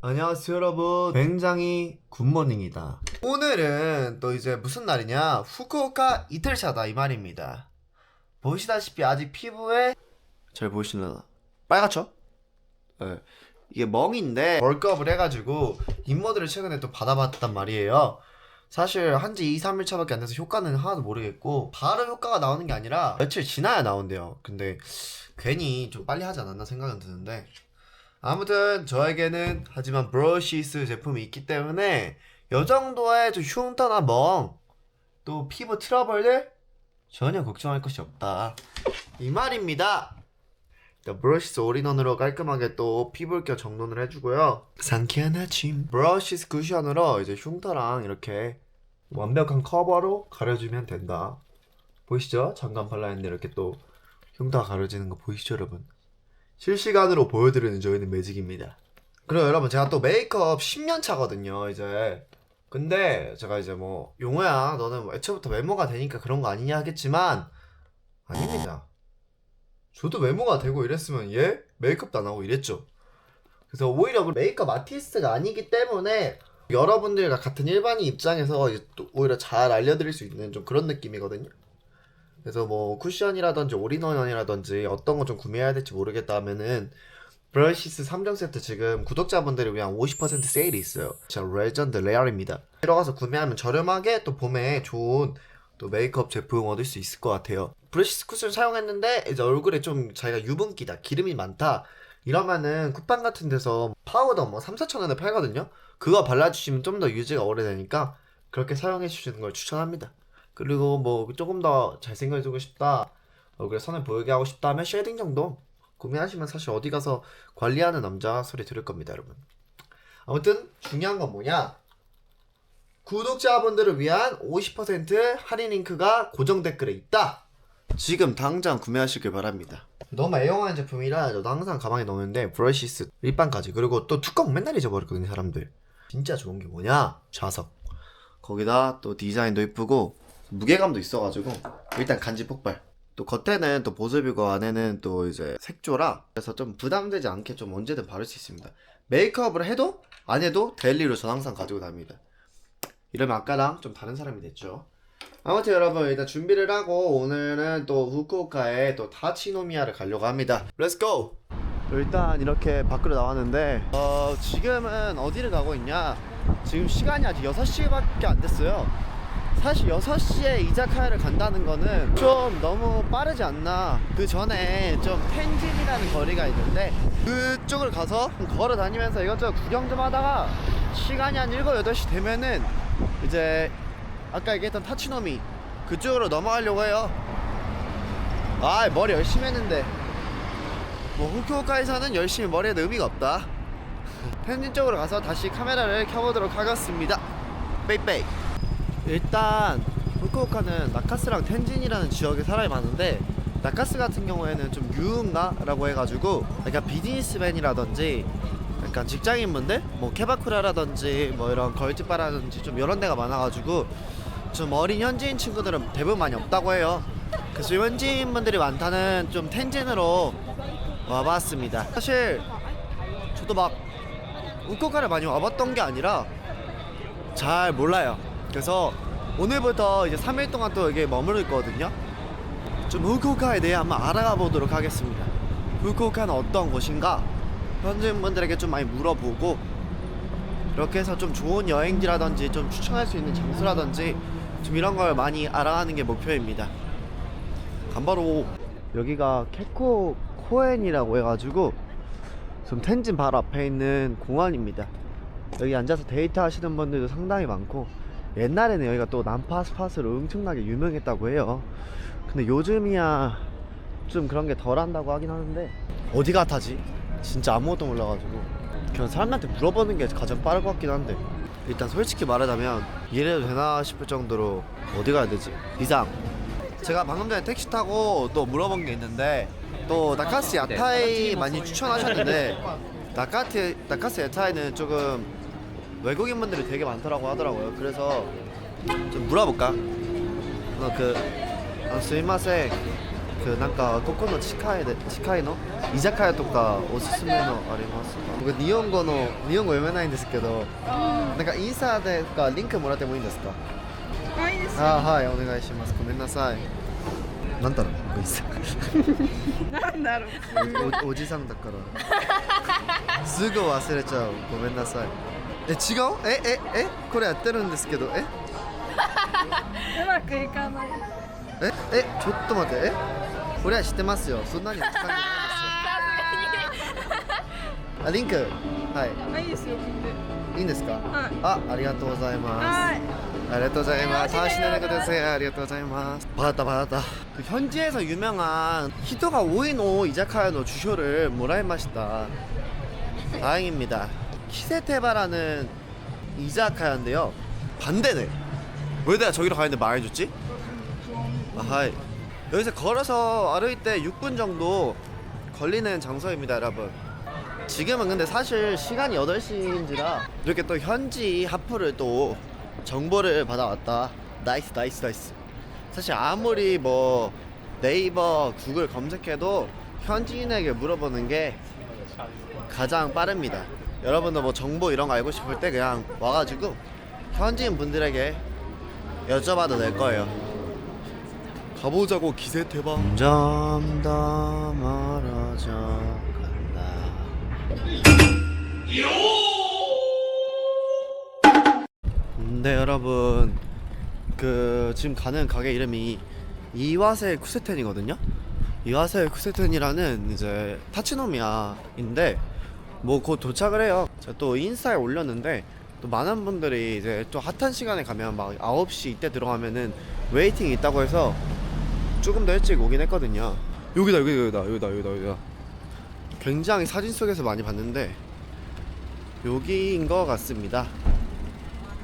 안녕하세요 여러분, 굉장히 굿모닝이다. 오늘은 또 이제 무슨 날이냐, 후쿠오카 이틀차다 이 말입니다. 보시다시피 아직 피부에 잘 보이시려나? 빨갛죠? 네. 이게 멍인데 월크업을 해가지고 임모드를 최근에 또 받아봤단 말이에요. 사실 한지 2, 3일 차밖에 안 돼서 효과는 하나도 모르겠고, 바로 효과가 나오는 게 아니라 며칠 지나야 나온대요. 근데 괜히 좀 빨리 하지 않았나 생각은 드는데, 아무튼 저에게는 하지만 브러시스 제품이 있기 때문에 요 정도의 좀 흉터나 멍, 또 피부 트러블들 전혀 걱정할 것이 없다 이 말입니다. 브러시스 올인원으로 깔끔하게 또 피부결 정돈을 해주고요. 상쾌한 아침 브러시스 쿠션으로 이제 흉터랑 이렇게 완벽한 커버로 가려주면 된다. 보이시죠? 잠깐 발라있는데 이렇게 또 흉터가 가려지는 거 보이시죠 여러분? 실시간으로 보여드리는 저희는 매직입니다. 그리고 여러분, 제가 또 메이크업 10년 차거든요 이제. 근데 제가 이제 뭐 용호야 너는 뭐 애초부터 외모가 되니까 그런 거 아니냐 하겠지만, 아닙니다. 저도 외모가 되고 이랬으면 메이크업도 안 하고 이랬죠. 그래서 오히려 메이크업 아티스트가 아니기 때문에 여러분들과 같은 일반인 입장에서 이제 또 오히려 잘 알려드릴 수 있는 좀 그런 느낌이거든요. 그래서 뭐 쿠션이라든지 올인원이라든지 어떤 거 좀 구매해야 될지 모르겠다 하면은 브러시스 3종 세트 지금 구독자분들을 위한 50% 세일이 있어요. 진짜 레전드 레알입니다. 들어가서 구매하면 저렴하게 또 봄에 좋은 또 메이크업 제품 얻을 수 있을 것 같아요. 브러시스 쿠션 사용했는데 이제 얼굴에 좀 자기가 유분기다, 기름이 많다 이러면은 쿠팡 같은 데서 파우더 뭐 3, 4천 원에 팔거든요. 그거 발라주시면 좀 더 유지가 오래되니까 그렇게 사용해 주시는 걸 추천합니다. 그리고 뭐 조금 더 잘생겨지고 싶다, 얼굴에 선을 보이게 하고 싶다 하면 쉐딩 정도 구매하시면 사실 어디 가서 관리하는 남자 소리 들을 겁니다 여러분. 아무튼 중요한 건 뭐냐, 구독자분들을 위한 50% 할인 링크가 고정 댓글에 있다. 지금 당장 구매하시길 바랍니다. 너무 애용하는 제품이라 저도 항상 가방에 넣는데, 브러시스 립밤까지, 그리고 또 뚜껑 맨날 잊어버렸거든요 사람들. 진짜 좋은 게 뭐냐, 좌석, 거기다 또 디자인도 이쁘고 무게감도 있어가지고 일단 간지 폭발. 또 겉에는 또 보습이고 안에는 또 이제 색조라, 그래서 좀 부담되지 않게 좀 언제든 바를 수 있습니다. 메이크업을 해도 안 해도 데일리로 전 항상 가지고 다닙니다. 이러면 아까랑 좀 다른 사람이 됐죠. 아무튼 여러분, 일단 준비를 하고 오늘은 또 후쿠오카에 또 타치노미야를 가려고 합니다. 렛츠고! 일단 이렇게 밖으로 나왔는데 지금은 어디를 가고 있냐, 지금 시간이 아직 6시밖에 안 됐어요. 사실 6시에 이자카야를 간다는 거는 좀 너무 빠르지 않나. 그 전에 좀 텐진이라는 거리가 있는데 그쪽을 가서 걸어 다니면서 이것저것 구경 좀 하다가 시간이 한 7, 8시 되면은 이제 아까 얘기했던 타치노미 그쪽으로 넘어가려고 해요. 아, 머리 열심히 했는데 뭐 후쿠오카에서는 열심히 머리 해도 의미가 없다. 텐진 쪽으로 가서 다시 카메라를 켜보도록 하겠습니다. 빼이빼이. 일단 후쿠오카는 나카스랑 텐진이라는 지역에 사람이 많은데, 나카스 같은 경우에는 좀 유흥가라고 해가지고 약간 비즈니스맨이라든지 약간 직장인분들, 뭐 케바쿠라라든지 뭐 이런 걸즈바라든지 좀 이런 데가 많아가지고 좀 어린 현지인 친구들은 대부분 많이 없다고 해요. 그래서 현지인분들이 많다는 좀 텐진으로 와봤습니다. 사실 저도 막 후쿠오카를 많이 와봤던 게 아니라 잘 몰라요. 그래서 오늘부터 이제 3일 동안 또 여기에 머무를 거거든요. 좀 후쿠오카에 대해 한번 알아가 보도록 하겠습니다. 후쿠오카는 어떤 곳인가 현지인분들에게 좀 많이 물어보고, 이렇게 해서 좀 좋은 여행지라든지 좀 추천할 수 있는 장소라든지 좀 이런 걸 많이 알아가는 게 목표입니다. 간바로 여기가 케코 코엔이라고 해가지고 좀 텐진 바로 앞에 있는 공원입니다. 여기 앉아서 데이트 하시는 분들도 상당히 많고, 옛날에는 여기가 또 난파 스팟으로 엄청나게 유명했다고 해요. 근데 요즘이야 좀 그런 게 덜 한다고 하긴 하는데, 어디 같아지? 진짜 아무것도 몰라가지고 그냥 사람한테 물어보는 게 가장 빠를 것 같긴 한데, 일단 솔직히 말하자면 이래도 되나 싶을 정도로 어디 가야 되지? 이상. 제가 방금 전에 택시 타고 또 물어본 게 있는데, 또 나카스 야타이 많이 추천하셨는데, 나카스 야타이는 조금 외국인분들이 되게 많더라고 하더라고요. 그래서 좀 물어볼까? 스미마셍 그なんかここの近いの居酒屋とかおすすめのありますか？僕日本語読めないんですけど、なんかインスタでかリンクもらってもいいんですか？いいですよ。はい、お願いします。ごめんなさい。なんだろう、僕インスタ。なんだろう。おじさんだからすぐ忘れちゃう。ごめんなさい。違う？これやってるんですけど、うまくいかない。ちょっと待って、これは知ってますよ。そんなに時間ないですよ。あ、リンク、はい。いいですよ、見て。いいんですか？はい。ありがとうございます。はい。ありがとうございます。다시 내려가세요.ありがとうございます. 받았다. 현지에서 유명한 히토가 5인5 이자카야의 주쇼를 모라이마시다. 다행입니다. 키세테바라는 이자카야인데요. 반대네. 왜 내가 저기로 가는데 말해줬지? 아하이. 여기서 걸어서歩いて 6분 정도 걸리는 장소입니다, 여러분. 지금은 근데 사실 시간이 8시인지라 이렇게 또 현지 하프를 또 정보를 받아왔다. 나이스. 사실 아무리 뭐 네이버, 구글 검색해도 현지인에게 물어보는 게 가장 빠릅니다. 여러분도 뭐 정보 이런 거 알고 싶을 때 그냥 와가지고 현지인 분들에게 여쭤봐도 될 거예요. 가보자고 기세태봐. 점점 더 멀어져 간다. 네, 여러분, 그 지금 가는 가게 이름이 이와세 쿠세텐이거든요. 이와세 쿠세텐이라는 이제 타치노미야인데 뭐 곧 도착을 해요. 제가 또 인스타에 올렸는데 또 많은 분들이 이제 또 핫한 시간에 가면 막 9시 이때 들어가면은 웨이팅이 있다고 해서 조금 더 일찍 오긴 했거든요. 여기다. 굉장히 사진 속에서 많이 봤는데 여기인 것 같습니다.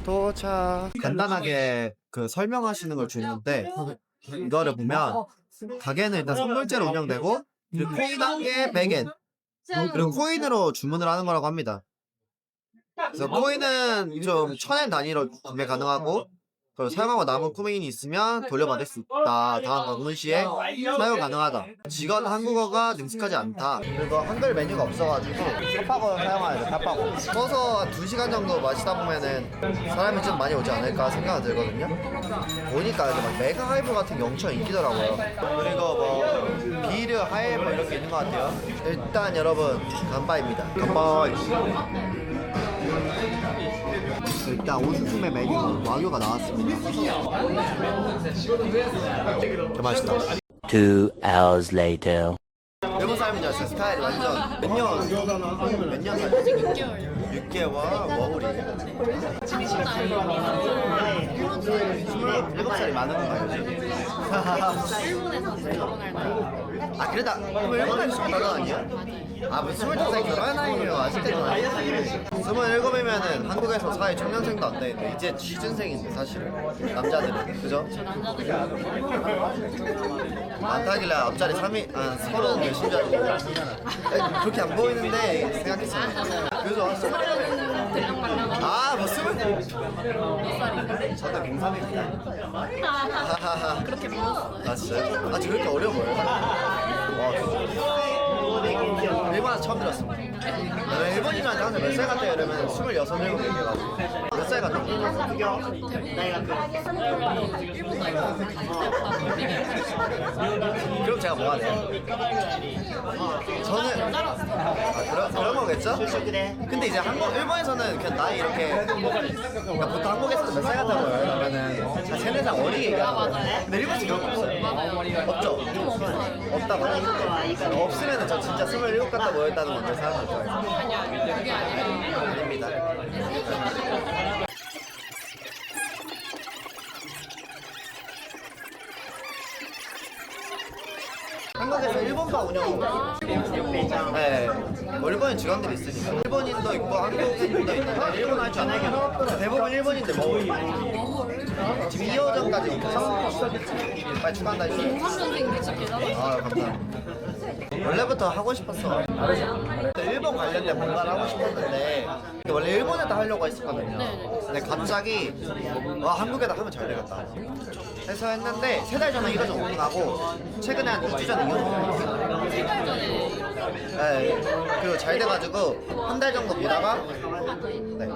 도착. 간단하게 그 설명하시는 걸 주는데 이거를 보면 가게는 일단 선물제로 운영되고 그리고 코인 한 개에 100엔 그리고 코인으로 주문을 하는 거라고 합니다. 그래서 코인은 좀 1000엔 단위로 구매 가능하고 그리고 사용하고 남은 코인이 있으면 돌려받을 수 있다. 다음 방문 시에 사용 가능하다. 직원 한국어가 능숙하지 않다. 그리고 한글 메뉴가 없어가지고 탑하고 사용해야 돼. 탑하고 서서 2시간 정도 마시다 보면은 사람이 좀 많이 오지 않을까 생각이 들거든요. 보니까 이제 막 메가 하이브 같은 게 엄청 인기더라고요. 그리고 뭐 비르 하이브 이렇게 있는 것 같아요. 일단 여러분 간바입니다. 간바이. 일단 오스스메 메뉴 와규가 나왔습니다. 개 맛있다. 2 hours later. 일본 사람인 줄 알았어요. 스타일이 완전 몇 년 살? 6개월 워홀이 27살이 많은 건가요? 일본에서 결혼할 때. 아 그래다 그럼 일본에서 25살 아니야? 아 무슨 25살 결혼 나이에요 아직까지 27이면은 한국에서 사회 청년생도 안 되는데 이제 취준생인데 사실은 남자들은 그죠? 남자들이 많다길래 앞자리 3위 서른 몇인 줄 알고 그렇게 안 보이는데 생각했어요. 그죠? 아뭐 스물 몇 살인데? 저도 03입니다. 그렇게 믿었어요. 아 진짜요? 아 저 그렇게 어려 보여요? 와 일본에서 처음 들었습니다. 일본인한테 항상 몇 살 같아요 이러면 26, 7 얘기해가지고 몇 살 같아요? 그럼 제가 뭐 하네요? 저는 그런 거겠죠? 근데 이제 일본에서는 그냥 나이 이렇게 그러니까 보통 한국에서도 몇 살 같다고 해요. 그러면은 한 3, 4살 어리게 얘기하거든요. 근데 일본에서 그런 거 없어요. 없죠? 없다고? 없으면 저 진짜 27 같다 보였다는 건데 사람들 좋아해서. 아니야, 그게 아니라. 아닙니다. 한국에서 일본파 운영하고 네, 뭐 일본인 직원들이 있으니까 일본인도 있고 한국인도 있는데 일본 할 줄 아는 대부분 일본인들 뭐 지금 2호점까지 있어서 빨리 추가한다 했어요. 03년생 미치게잖아. 아 감사합니다. 원래부터 하고 싶었어. 일본 관련된 뭔가를 하고 싶었는데 원래 일본에다 하려고 했었거든요. 근데 갑자기 와 한국에다 하면 잘 되겠다 해서 했는데 3달 전에 이거 좀 오픈하고 최근에 한 2주 전에 이거 좀 오픈했어요. 3달 전에 네. 그리고 잘 돼가지고 한 달 정도 보다가 네.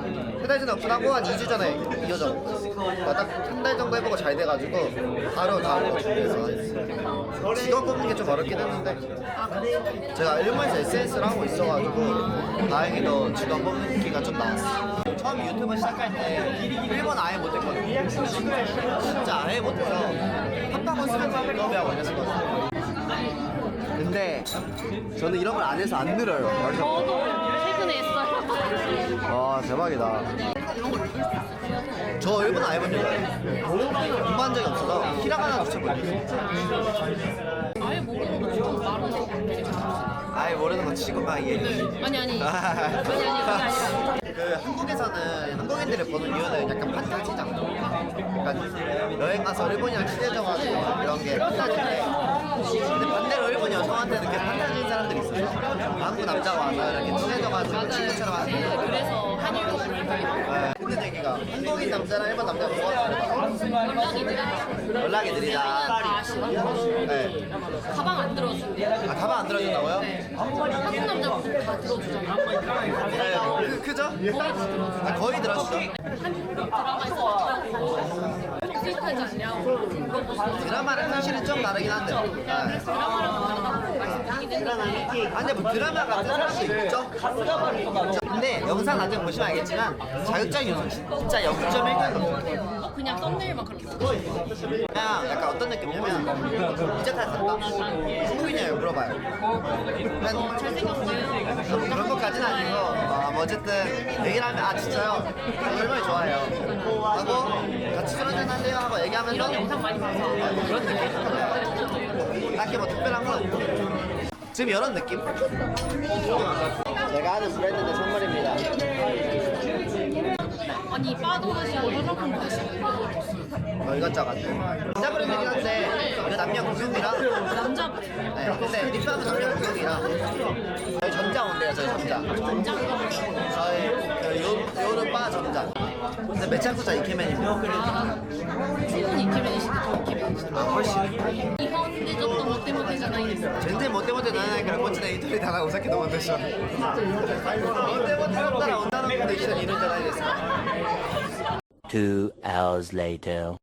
3달 전에 오픈하고 한 2주 전에 이어져 그러니까 딱 한 달 정도 해보고 잘 돼가지고 바로 다음 거 준비해서 했어요. 직원 뽑는 게 좀 어렵긴 했는데 제가 일본에서 SNS를 하고 있어가지고 다행히도 직원 뽑기가 좀 나왔어요. 처음 유튜브 시작할 때 일본 아예 못했거든요. 진짜 아예 못해서 한방울 쓰면서 인터뷰하고 이랬었거든요. 근데 저는 이런 걸 안 해서 안 늘어요. 저도 최근에 했어요. 와 대박이다. 저 일본 아예 본 적이 없어요. 공부한 적이 없어서 히라가나 붙여본 적이 있어요. 아예 모르는 거 좀 말은 되게 잘하시네. 아예 모르는 거 치고 막 얘기. 아니 그게 아니라 그 한국에서는 한국인들을 보는 이유는 약간 판타지잖아. 그러니까 여행 가서 일본이랑 친해져가지고 이런 게 판타지인데 근데 반대로 일본 여성한테는 그게 판타지인 사람들이 있어요. 한국 남자가 와서 이렇게 친해져가지고 친구처럼 하는 네, 그래서 한일곡을 이렇게 듣는 얘기가 한국인 남자랑 일본 남자가 뭐가 다르다. 연락이 느리다. 다 아시나? 네. 가방 안 들어주고 아 가방 안 들어준다고요? 한국 남자분들 다 들어주잖아. 네. 그죠? 아, 거의 들어주죠. 한국 드라마에서 비슷하지 않냐고 물어보시고 드라마랑 현실은 좀 다르긴 한데. 네. 드라마랑 다르다고 말씀드리긴 했는데 아, 근데 뭐 드라마 같은 사람도 있죠? 근데 영상 나중에 보시면 알겠지만 자극적인 요소 진짜 0.1도 그냥 썸네일만 그렇게 보고 그냥 약간 어떤 느낌이냐면 이제까지 갔다 한국인이에요 물어봐요 그냥 잘생겼어요. 뭐 그런 것까지는 아니고 뭐 어쨌든 얘기를 하면 아 진짜요? 저 얼마나 좋아해요 하고 같이 술 한잔 할래요? 하고 얘기하면서 이런 영상 많이 봐서 그런 느낌? 딱히 뭐 특별한 건 없고 지금 이런 느낌? 제가 하는 브랜드의 선물입니다 아니 바도 하시고 화장품도 하시고 이것저것 남자 브랜드긴 한데 이거 남녀 공용이랑 남자 네, 근데 립밤은 남녀 공용이랑 저희 전자 온대요 저희 전자 저희 그 요르바 전자 근데 매창쿠자 이케맨입니다 일본 이케맨이시대 저 이케맨이시대 훨씬 日本でちょっとモテモテじゃないですか 全然モテモテならないからこっちで一人でお酒飲むんでしょモテモテだったら女の子と一緒にいるんじゃないですか 2 hours later.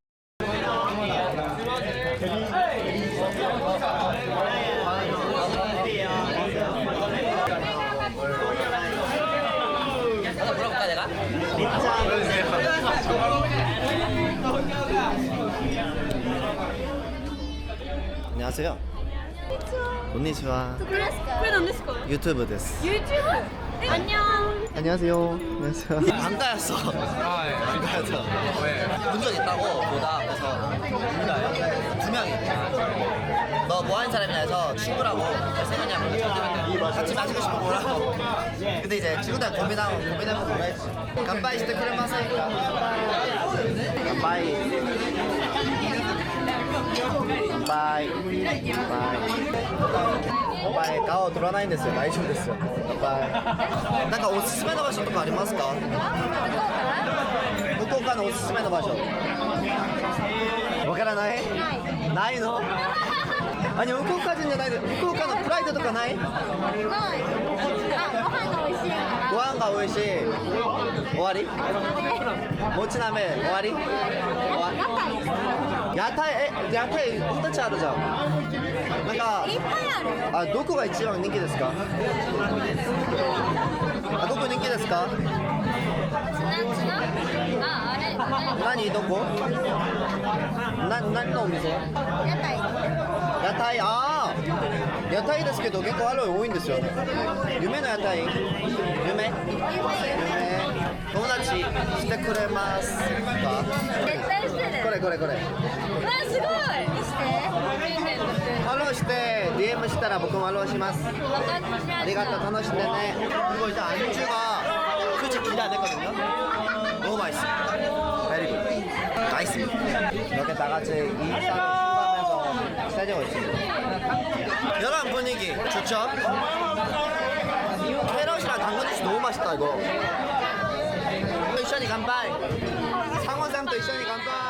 안녕하세요. konnichiwa. これなんですか 유튜브です. YouTube? 안녕. 안녕하세요. 안녕하세요. 방가였어. 방가였어. 본적 있다고 보다 그래서 누가요? 2명이. 너 뭐 하는 사람이냐 해서 친구라고 생각하냐고 같이 마시고 싶어 뭐라고. 근데 이제 친구들 고민하고 뭐라 했지. 간바이 시대 그래마세. 간바이. 간바이. 간바이.顔取らないんですよ。大丈夫ですよ。乾杯。なんかおすすめの場所とかありますか？福岡のおすすめの場所。わからない？ないの？あ、福岡人じゃないで、福岡のプライドとかない？ご飯が美味しい。終わり？もち鍋終わり？屋台屋台2つあるじゃん。なんかあどこが一番人気ですか？あどこ人気ですか？何どこ？何のお店？屋台ああ屋台ですけど結構ハロウィン多いんですよね。夢の屋台？夢友達してくれますか？絶対してる。これわすごい。見して。フォローして DM したら僕もフォローしますありがとう楽しんでね그리고 일단 안주가 솔직히 기대 안 했거든요 너무 맛있어 베리 굿 나이스 이렇게 다 같이 일상을 신고하면서 사자고 있습니다. 여러분 분위기 좋죠? 캐럿이랑 당근 주스 너무 맛있다 이거. 이션이 간발. 상원상도 이션이 간발.